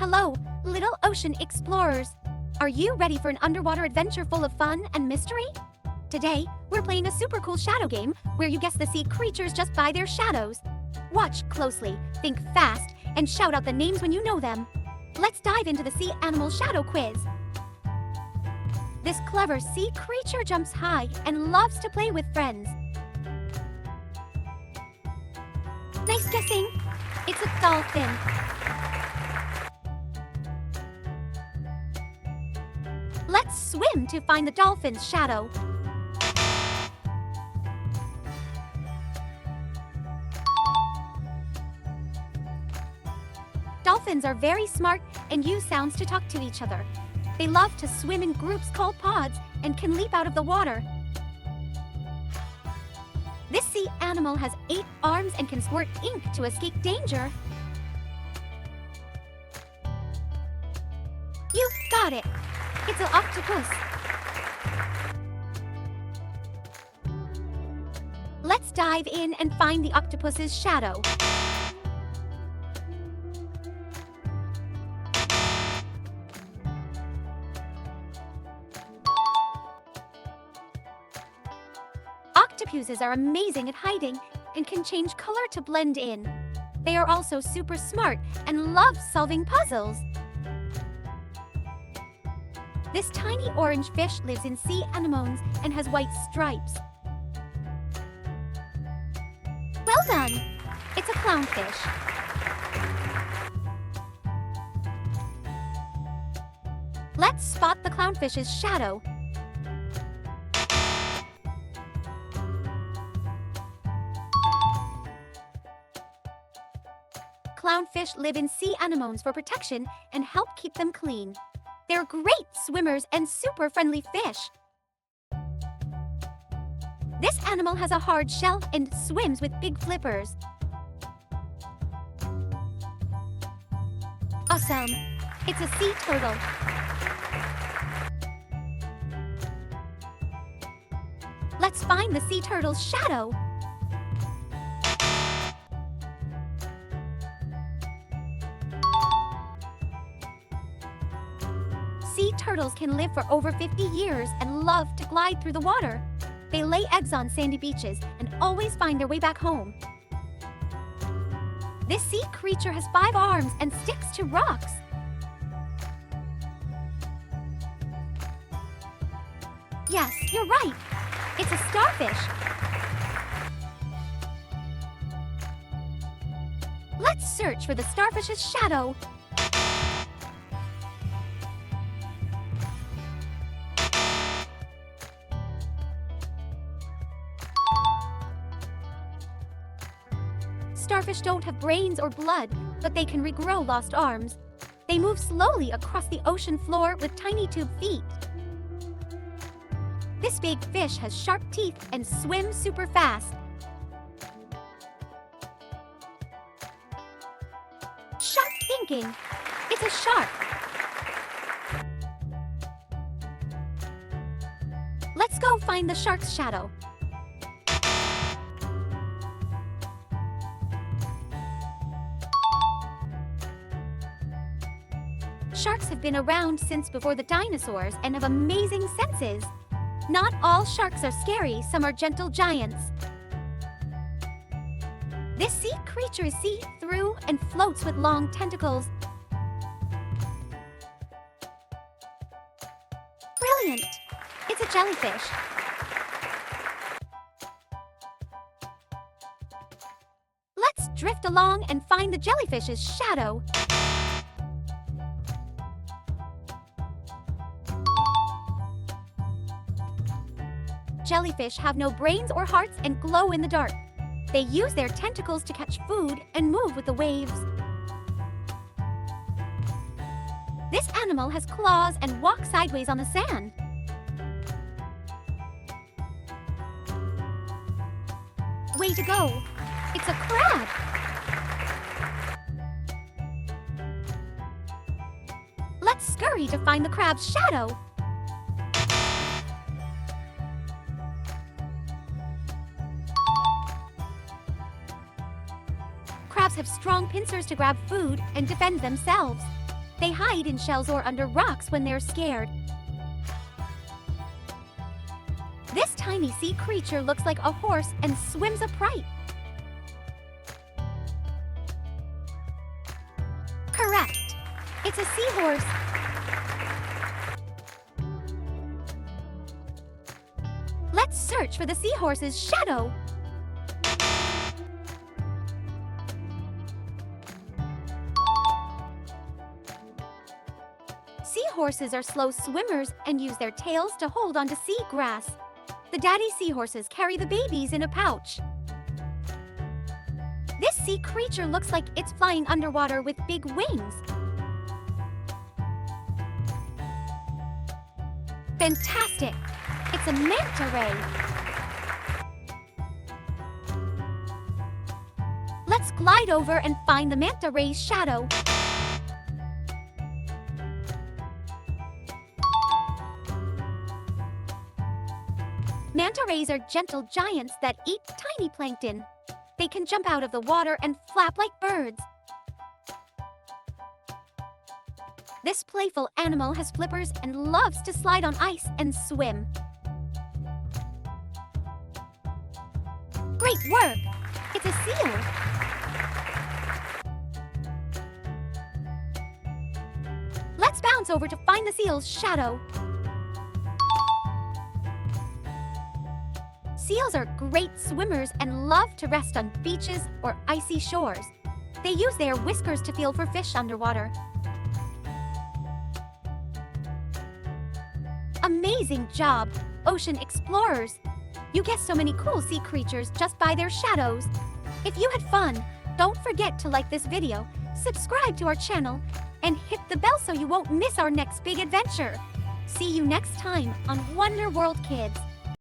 Hello, little ocean explorers. Are you ready for an underwater adventure full of fun and mystery? Today, we're playing a super cool shadow game where you guess the sea creatures just by their shadows. Watch closely, think fast, and shout out the names when you know them. Let's dive into the sea animal shadow quiz. This clever sea creature jumps high and loves to play with friends. Nice guessing. It's a dolphin. Let's swim to find the dolphin's shadow. Dolphins are very smart and use sounds to talk to each other. They love to swim in groups called pods and can leap out of the water. This sea animal has 8 arms and can squirt ink to escape danger. You got it! It's an octopus. Let's dive in and find the octopus's shadow. Octopuses are amazing at hiding and can change color to blend in. They are also super smart and love solving puzzles. This tiny orange fish lives in sea anemones and has white stripes. Well done! It's a clownfish. Let's spot the clownfish's shadow. Clownfish live in sea anemones for protection and help keep them clean. They're great swimmers and super friendly fish. This animal has a hard shell and swims with big flippers. Awesome! It's a sea turtle. Let's find the sea turtle's shadow. Sea turtles can live for over 50 years and love to glide through the water. They lay eggs on sandy beaches and always find their way back home. This sea creature has 5 arms and sticks to rocks. Yes, you're right. It's a starfish. Let's search for the starfish's shadow. Starfish don't have brains or blood, but they can regrow lost arms. They move slowly across the ocean floor with tiny tube feet. This big fish has sharp teeth and swims super fast. Sharp thinking! It's a shark! Let's go find the shark's shadow. Sharks have been around since before the dinosaurs and have amazing senses. Not all sharks are scary, some are gentle giants. This sea creature is see-through and floats with long tentacles. Brilliant! It's a jellyfish. Let's drift along and find the jellyfish's shadow. Jellyfish have no brains or hearts and glow in the dark. They use their tentacles to catch food and move with the waves. This animal has claws and walks sideways on the sand. Way to go! It's a crab! Let's scurry to find the crab's shadow. Crabs have strong pincers to grab food and defend themselves. They hide in shells or under rocks when they're scared. This tiny sea creature looks like a horse and swims upright. Correct. It's a seahorse. Let's search for the seahorse's shadow. Seahorses are slow swimmers and use their tails to hold onto seagrass. The daddy seahorses carry the babies in a pouch. This sea creature looks like it's flying underwater with big wings. Fantastic! It's a manta ray. Let's glide over and find the manta ray's shadow. Manta rays are gentle giants that eat tiny plankton. They can jump out of the water and flap like birds. This playful animal has flippers and loves to slide on ice and swim. Great work! It's a seal. Let's bounce over to find the seal's shadow. Seals are great swimmers and love to rest on beaches or icy shores. They use their whiskers to feel for fish underwater. Amazing job, ocean explorers! You guessed so many cool sea creatures just by their shadows. If you had fun, don't forget to like this video, subscribe to our channel, and hit the bell so you won't miss our next big adventure. See you next time on Wonder World Kids.